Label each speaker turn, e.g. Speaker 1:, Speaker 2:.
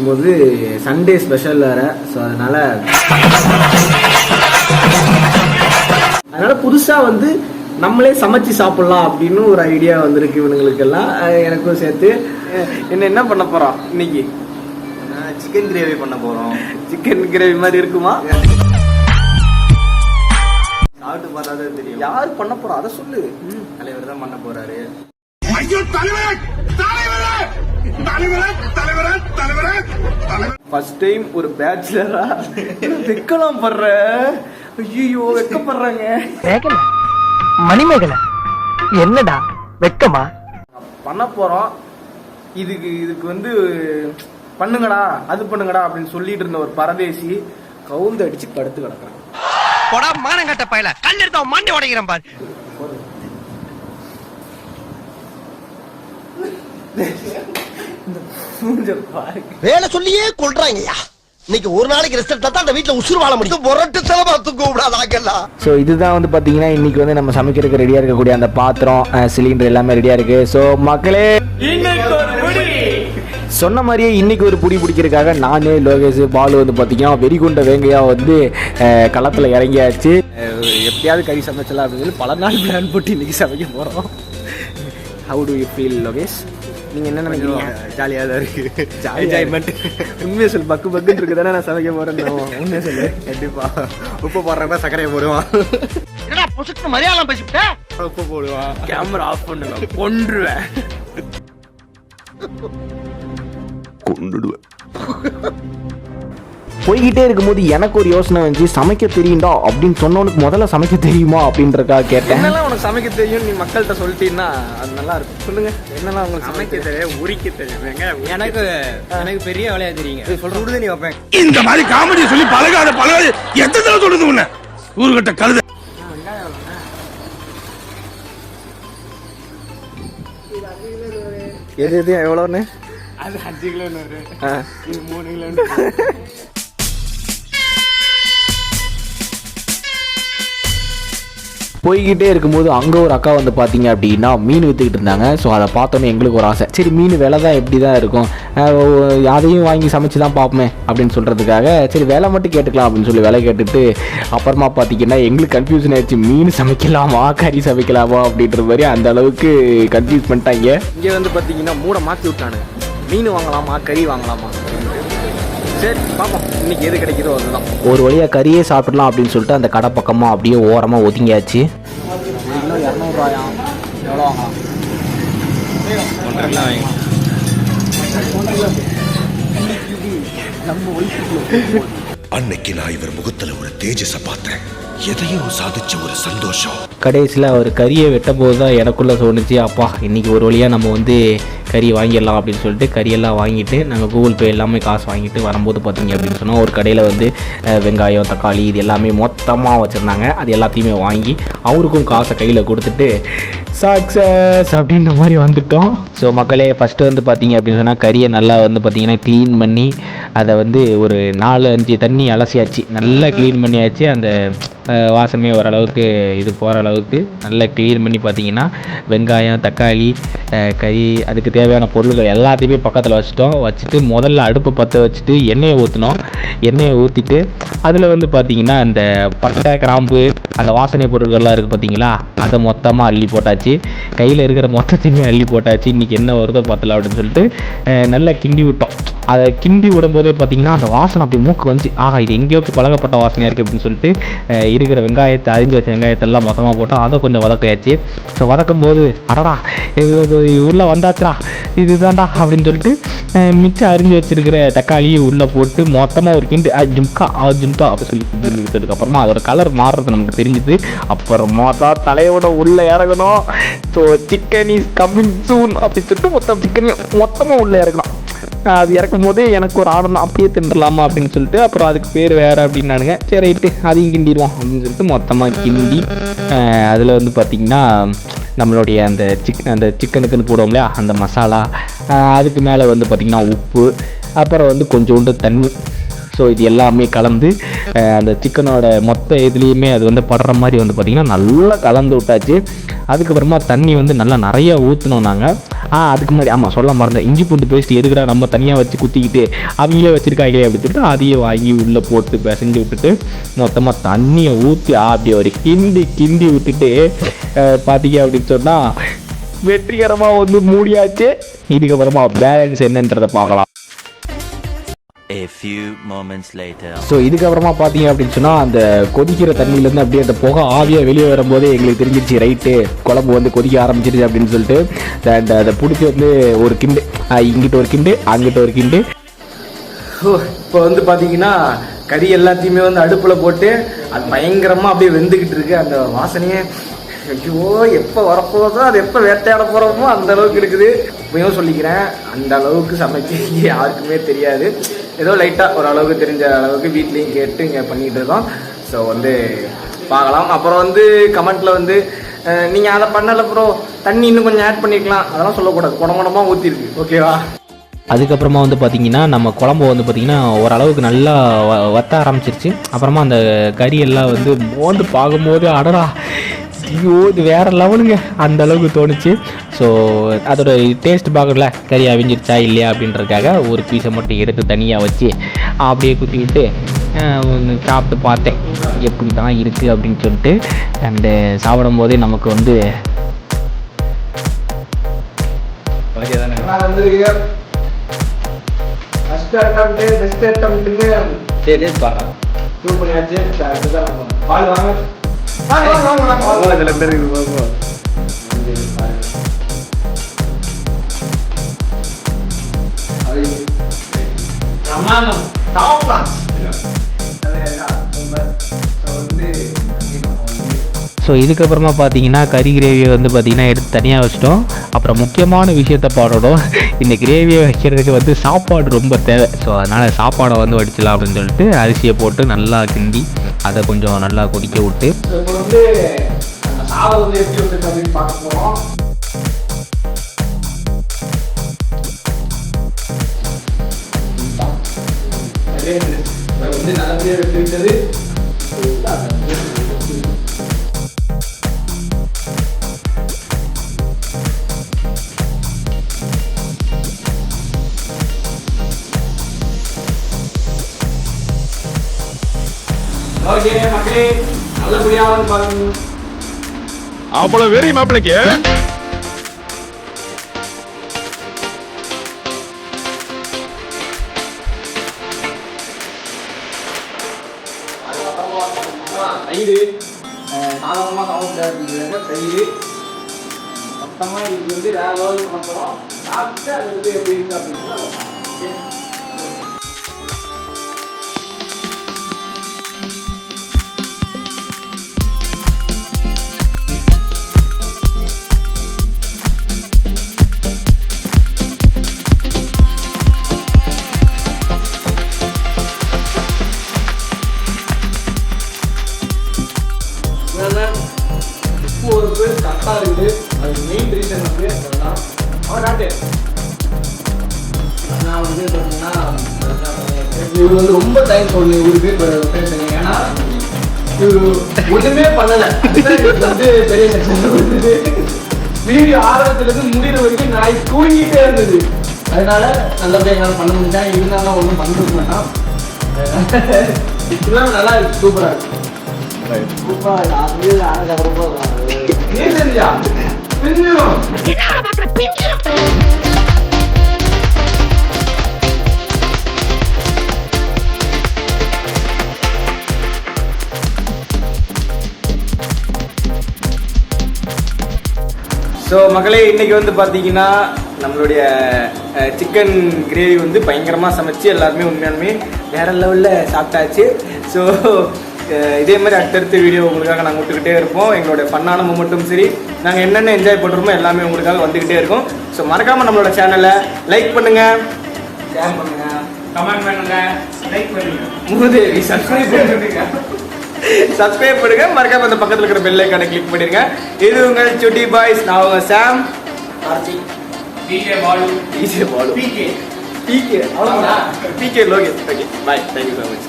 Speaker 1: போது Sunday special வேற. So அதனால புதுசா வந்து நம்மளே சமைச்சு சாப்பிடலாம் அப்படின்னு ஒரு ஐடியா வந்திருக்கு இவனுங்களுக்கெல்லாம், எனக்கும் சேர்த்து. என்ன பண்ண போறோம் இன்னைக்கு?
Speaker 2: சிக்கன் கிரேவி பண்ண போறோம்.
Speaker 1: சிக்கன் கிரேவி மாதிரி இருக்குமா?
Speaker 2: சாப்பிட்டு பார்த்தாதான் தெரியும்.
Speaker 1: யார் பண்ண போறோம் அதை சொல்லு.
Speaker 2: தலைவர் தான் பண்ண போறாரு.
Speaker 1: ஃபர்ஸ்ட் டைம் ஒரு பேச்சுலரா வெக்கலாம் படுற. ஐயோ வெக்கப்படுறாங்க.
Speaker 3: மணிமேகலை என்னடா வெக்கமா?
Speaker 1: பண்ண போறோம். இதுக்கு வந்து பண்ணுங்கடா அது பண்ணுங்கடா அப்படின்னு சொல்லிட்டு இருந்த ஒரு பரதேசி கவுந்து அடிச்சு படுத்து கிடக்குறான்.
Speaker 3: போடா மானங்கட்ட பயல, கல் எடுத்து மண்டை உடைக்கிறேன் பாரு. வேலை சொல்லியே கொள்றாங்கய்யா. இன்னைக்கு ஒரு நாளைக்கு ரெஸ்ட் எடுத்தா தான் அந்த வீட்டுல உசுறு வாழ முடியும். பொரட்டு செலவா தூக்க கூடாதாக்கெல்லாம்.
Speaker 1: ஸோ இதுதான் வந்து பார்த்தீங்கன்னா இன்னைக்கு வந்து நம்ம சமைக்கிறதுக்கு ரெடியாக இருக்கக்கூடிய அந்த பாத்திரம், சிலிண்டர் எல்லாமே ரெடியாக இருக்கு. ஸோ மக்களே சொன்ன மாதிரியே இன்னைக்கு ஒரு புடி பிடிக்கிறதுக்காக நான், லோகேஷ், பாலு வந்து பார்த்தீங்கன்னா வெறிகுண்ட வேங்கையா வந்து களத்தில் இறங்கியாச்சு. எப்படியாவது கறி சமைச்சலாம் அப்படின்னு சொல்லி பல நாள் பிளான் போட்டு இன்னைக்கு சமைக்க போகிறோம். How to you feel Lokesh? நீங்கள் என்ன நினைக்கிறீங்க?
Speaker 2: ஜாலியாக தான் இருக்கு.
Speaker 1: என்ஜாய்மெண்ட். உண்மையை சொல்லு, பக்கு பக்குன்னு இருக்கு தானே நான் சமைக்க போகிறேன். உண்மையை சொல்லு.
Speaker 2: கண்டிப்பா உப்பு போடுறப்ப சர்க்கரையை போடுவான்.
Speaker 3: என்னடா பொசுக்கு மரியாதை பேசிட்ட?
Speaker 2: உப்பு போடுவான்.
Speaker 1: கேமரா ஆஃப் பண்ணுங்க, கொன்றுவேன். போய்கிட்டே இருக்கும்போது எனக்கு ஒரு யோசனை வந்துச்சு, சமைக்க தெரியும்டா அப்படின்னு சொன்னவனுக்கு முதல்ல சமைக்க தெரியுமா அப்படின்றக்கா கேட்டேன். என்னெல்லாம் உனக்கு சமைக்க தெரியும் நீ மக்கள்கிட்ட சொல்லிட்டீங்கன்னா அது நல்லா இருக்கும். சொல்லுங்க, என்னெல்லாம் உங்களுக்கு
Speaker 2: சமைக்க தெரியும், உரிக்க தெரியும். எனக்கு பெரிய வேலையா தெரியுங்க.
Speaker 1: சொல்றது நீ வைப்பேன்.
Speaker 4: இந்த மாதிரி காமெடி சொல்லி பழகாத எத்தனை சொல்லுது உன்ன ஊர்கிட்ட கழுத.
Speaker 1: எது எவ்வளோன்னு?
Speaker 2: அது 5 கிலோன்னு இது 3 கிலோ.
Speaker 1: போய்கிட்டே இருக்கும்போது அங்கே ஒரு அக்கா வந்து பார்த்தீங்க அப்படின்னா மீன் விற்றுக்கிட்டு இருந்தாங்க. ஸோ அதை பார்த்தோன்னே எங்களுக்கு ஒரு ஆசை, சரி மீன் விலை தான் எப்படி தான் இருக்கும், அதையும் வாங்கி சமைச்சு தான் பார்ப்போமே அப்படின்னு சொல்கிறதுக்காக சரி விலை மட்டும் கேட்டுக்கலாம் அப்படின்னு சொல்லி விலை கேட்டுட்டு அப்புறமா பார்த்தீங்கன்னா எங்களுக்கு கன்ஃபியூஷன் ஆயிடுச்சு, மீன் சமைக்கலாமா கறி சமைக்கலாமா அப்படின்ற மாதிரி அந்த அளவுக்கு கன்ஃபியூஸ் பண்ணிட்டாங்க. இங்கே வந்து பார்த்தீங்கன்னா மூட மாற்றி விட்டானுங்க, மீன் வாங்கலாமா கறி வாங்கலாமா. சரி பார்ப்போம் இன்னைக்கு எது கிடைக்குதோ அதுதான். ஒரு வழியாக கறியே சாப்பிடலாம் அப்படின்னு சொல்லிட்டு அந்த கடை பக்கமாக அப்படியே ஓரமாக ஒதுங்கியாச்சு. இன்னும் 200 ரூபாயா? எவ்வளோ வாங்கலாம்?
Speaker 2: 1.5 வாங்கி.
Speaker 4: அன்னைக்கு நான் இவர் முகத்துல ஒரு தேஜஸ பார்த்தேன், எதையும் சாதிச்ச ஒரு சந்தோஷம்.
Speaker 1: கடைசியில் அவர் கறியை வெட்டும் போது தான் எனக்குள்ளே தோணுச்சு, அப்பா இன்றைக்கி ஒரு வழியாக நம்ம வந்து கறி வாங்கிடலாம் அப்படின்னு சொல்லிட்டு கறியெல்லாம் வாங்கிட்டு நாங்கள் கூகுள் பே எல்லாமே காசு வாங்கிட்டு வரும்போது பார்த்தீங்க அப்படின்னு சொன்னால் ஒரு கடையில் வந்து வெங்காயம், தக்காளி இது எல்லாமே மொத்தமாக வச்சுருந்தாங்க. அது எல்லாத்தையுமே வாங்கி அவருக்கும் காசை கையில் கொடுத்துட்டு சக்ஸஸ் அப்படின்ற மாதிரி வந்துட்டோம். ஸோ மக்களே ஃபஸ்ட்டு வந்து பார்த்தீங்க அப்படின்னு சொன்னால் கறியை நல்லா வந்து பார்த்திங்கன்னா க்ளீன் பண்ணி அதை வந்து ஒரு 4-5 தண்ணி அலசியாச்சு, நல்லா க்ளீன் பண்ணியாச்சு. அந்த வாசமே ஓரளவுக்கு இது போகிற அளவுக்கு நல்லா க்ளீன் பண்ணி பார்த்தீங்கன்னா வெங்காயம், தக்காளி, கறி அதுக்கு தேவையான பொருள்கள் எல்லாத்தையுமே பக்கத்தில் வச்சுட்டு முதல்ல அடுப்பை பற்ற வச்சுட்டு எண்ணெயை ஊற்றினோம். எண்ணெயை ஊற்றிட்டு அதில் வந்து பார்த்திங்கன்னா அந்த பட்டை, கிராம்பு, அந்த வாசனை பொருட்கள்லாம் இருக்குது பார்த்தீங்களா, அதை மொத்தமாக அள்ளி போட்டாச்சு. கையில் இருக்கிற மொத்தத்தையுமே அள்ளி போட்டாச்சு. இன்றைக்கி என்ன வருதோ பார்த்தலாம் அப்படின்னு சொல்லிட்டு நல்லா கிண்டி விட்டோம். அதை கிண்டி விடும்போதே பார்த்திங்கன்னா அந்த வாசனை அப்படி மூக்கு வந்து ஆகா இது எங்கேயோ பழகப்பட்ட வாசனையாக இருக்குது அப்படின்னு சொல்லிட்டு இருக்கிற வெங்காயத்தை, அரிஞ்சு வச்ச வெங்காயத்தெல்லாம் மொத்தமாக போட்டோம். அதை கொஞ்சம் வதக்கையாச்சு. ஸோ வதக்கும் போது அடடா இது உள்ளே வந்தாச்சுடா இதுதான்டா அப்படின்னு சொல்லிட்டு மிச்சம் அரிஞ்சு வச்சிருக்கிற தக்காளியை உள்ளே போட்டு மொத்தமாக ஒரு கிண்டு ஜிம்கா அப்படி சொல்லி கிண்டி விட்டதுக்கப்புறமா அதோட கலர் மாறுறது நமக்கு தெரிஞ்சுது. அப்புறமா தான் தலையோட உள்ளே இறங்கணும். So chicken is coming soon அப்படின்னு சொல்லிட்டு மொத்தம் சிக்கனையும் மொத்தமாக உள்ளே இறக்கணும். அது இறக்கும் போதே எனக்கு ஒரு ஆர்டர் அப்படியே தின்றலாமா அப்படின்னு சொல்லிட்டு அப்புறம் அதுக்கு பேர் வேறு அப்படின்னானுங்க. சரி ரைட்டு அதையும் கிண்டிடுவோம் அப்படின்னு சொல்லிட்டு மொத்தமாக கிண்டி அதில் வந்து பார்த்திங்கன்னா நம்மளுடைய அந்த சிக்கனுக்குன்னு போடுவோம் இல்லையா அந்த மசாலா, அதுக்கு மேலே வந்து பார்த்திங்கன்னா உப்பு, அப்புறம் வந்து கொஞ்சோண்டு தண்ணி. ஸோ இது எல்லாமே கலந்து அந்த சிக்கனோட மொத்த இதுலேயுமே அது வந்து படுற மாதிரி வந்து பார்த்திங்கன்னா நல்லா கலந்து விட்டாச்சு. அதுக்கப்புறமா தண்ணி வந்து நல்லா நிறையா ஊற்றினோம் நாங்கள். அதுக்கு முன்னாடி ஆமாம் சொல்ல மறந்தேன், இஞ்சி பூண்டு பேஸ்ட் எதுக்குடா நம்ம தனியாக வச்சு குத்திக்கிட்டு அவங்களே வச்சுருக்காங்களே அப்படின்னு சொல்லிட்டு அதையே வாங்கி உள்ளே போட்டு பிசைஞ்சு விட்டுட்டு மொத்தமாக தண்ணியை ஊற்றி அப்படியே ஒரு கிண்டி விட்டுட்டு பார்த்தீங்க அப்படின்னு சொன்னால் வெற்றிகரமாக வந்து மூடியாச்சு. இதுக்கப்புறமா பேலன்ஸ் என்னன்றதை பார்க்கலாம்.
Speaker 5: A few moments later.
Speaker 1: So இதுக்கப்புறமா பார்த்தீங்க அப்படின்னு சொன்னால் அந்த கொதிக்கிற தண்ணியிலேருந்து அப்படியே அந்த புகை ஆவியாக வெளியே வரும்போதே எங்களுக்கு தெரிஞ்சிருச்சு, ரைட்டு குழம்பு வந்து கொதிக்க ஆரம்பிச்சிருச்சு அப்படின்னு சொல்லிட்டு. அண்ட் அதை பிடிச்சி வந்து ஒரு கிண்டு, இங்கிட்ட ஒரு கிண்டு அங்கிட்ட ஒரு கிண்டு.
Speaker 2: இப்போ வந்து பார்த்தீங்கன்னா கறி எல்லாத்தையுமே வந்து அடுப்பில் போட்டு அது பயங்கரமாக அப்படியே வெந்துக்கிட்டு இருக்கு. அந்த வாசனையே ஐயோ எப்போ வரப்போதோ அது எப்போ வேட்டையாட போகிறோமோ அந்த அளவுக்கு இருக்குது. இப்பயும் சொல்லிக்கிறேன், அந்த அளவுக்கு சமைக்க யாருக்குமே தெரியாது. ஏதோ லைட்டாக ஓரளவுக்கு தெரிஞ்ச அளவுக்கு வீட்லேயும் கேட்டு இங்கே பண்ணிகிட்டு இருக்கோம். ஸோ வந்து பார்க்கலாம். அப்புறம் வந்து கமெண்ட்டில் வந்து நீங்கள் அதை பண்ணலை ப்ரோ, தண்ணி இன்னும் கொஞ்சம் ஆட் பண்ணிக்கலாம், அதெல்லாம் சொல்லக்கூடாது, குடங்குடமாக ஊற்றிருக்கு, ஓகேவா?
Speaker 1: அதுக்கப்புறமா வந்து பார்த்திங்கன்னா நம்ம குழம்பு வந்து பார்த்திங்கன்னா ஓரளவுக்கு நல்லா வத்த ஆரம்பிச்சிருச்சு. அப்புறமா அந்த கறி எல்லாம் வந்து மோந்து பார்க்கும்போது அடடா ஐயோ இது வேறு லெவலுங்க அந்த அளவுக்கு தோணுச்சு. ஸோ அதோட டேஸ்ட் பார்க்கல கறி அவிஞ்சிருச்சா இல்லையா அப்படின்றதுக்காக ஒரு பீஸை மட்டும் எடுத்து தனியாக வச்சு அப்படியே குத்திக்கிட்டு சாப்பிட்டு பார்த்தேன் எப்படி தான் இருக்குது அப்படின்னு சொல்லிட்டு. அண்டு சாப்பிடும் போதே நமக்கு வந்து ஸோ இதுக்கப்புறமா பார்த்தீங்கன்னா கறி கிரேவியை வந்து பார்த்திங்கன்னா எடுத்து தனியாக வச்சிட்டோம். அப்புறம் முக்கியமான விஷயத்த பாடணும், இந்த கிரேவியை வைக்கிறதுக்கு வந்து சாப்பாடு ரொம்ப தேவை. ஸோ அதனால் சாப்பாடை வந்து வடிச்சிடலாம் அப்படின்னு சொல்லிட்டு அரிசியை போட்டு நல்லா கிண்டி அதை கொஞ்சம் நல்லா கொதிக்க விட்டு
Speaker 2: இப்போ வந்து சாதம் வந்து எப்படி வந்துருக்கு அப்படின்னு பார்க்க போகிறோம். வந்து நல்லபடியாக வெட்டிவிட்டது. ஓகே மக்களே, நல்லபடியாக பாருங்க.
Speaker 4: அவ்வளவு வெறி மாப்பிளைக்கு.
Speaker 2: தயிர் சாதாரணமாக சாப்பிட்டு தயிர் மொத்தமாக இதுக்கு வந்து வேற லெவலுக்கு பண்ணுறோம். சாப்பிட்டு அது வந்து எப்படி இருக்கு அப்படின்னா உப்பு ஒரு பேர் கரெக்டாக இருக்குது. அது மெயின் ரீசன் வந்து அதுதான். அவன் நாட்டு நான் வந்து பார்த்தீங்கன்னா இவர் வந்து ரொம்ப டைம் சொல்லணும் இவருக்கு பேசுங்க. ஏன்னா இவர் ஒன்றுமே பண்ணலை, வந்து பெரிய செக்ஷன் இருந்தது. வீடியோ ஆரம்பத்துலேருந்து முடிகிற வரைக்கும் நான் தூங்கிட்டே இருந்தது. அதனால நல்லபடியாக என்னால் பண்ண முடிஞ்சேன். இருந்தாலும் ஒன்றும் பண்ணிருக்க மாட்டான். இதெல்லாம் நல்லா இருக்கு, சூப்பராக இருக்கு. ஸோ மக்களே, இன்னைக்கு வந்து பார்த்தீங்கன்னா நம்மளுடைய சிக்கன் கிரேவி வந்து பயங்கரமாக சமைச்சு எல்லாருமே உண்மையாலுமே வேற லெவலில் சாப்பிட்டாச்சு. ஸோ இதே மாதிரி அடுத்தடுத்த வீடியோ உங்களுக்காக நாங்கள் விட்டுக்கிட்டே இருப்போம். எங்களோட ஃபன்னான மூமெண்ட்டும் சரி, நாங்கள் என்னென்ன என்ஜாய் பண்ணுறோமோ எல்லாமே உங்களுக்காக வந்துக்கிட்டே இருக்கும். ஸோ மறக்காமல் நம்மளோட சேனலை லைக் பண்ணுங்கள், ஷேர் பண்ணுங்கள், கமெண்ட் பண்ணுங்கள், லைக் பண்ணுங்கள், மூதேவி சப்ஸ்கிரைப் பண்ணுங்க. சப்ஸ்கிரைப் பண்ணுங்க, மறக்காம அந்த பக்கத்தில் இருக்கிற பெல் ஐகானை கிளிக் பண்ணிருங்க. இது உங்கள் சுட்டி பாய்ஸ். நான் உங்க Sam, Karthik, DJ Balu, PK அவ்வளோதான், PK Lokesh. Okay bye, thank you so much.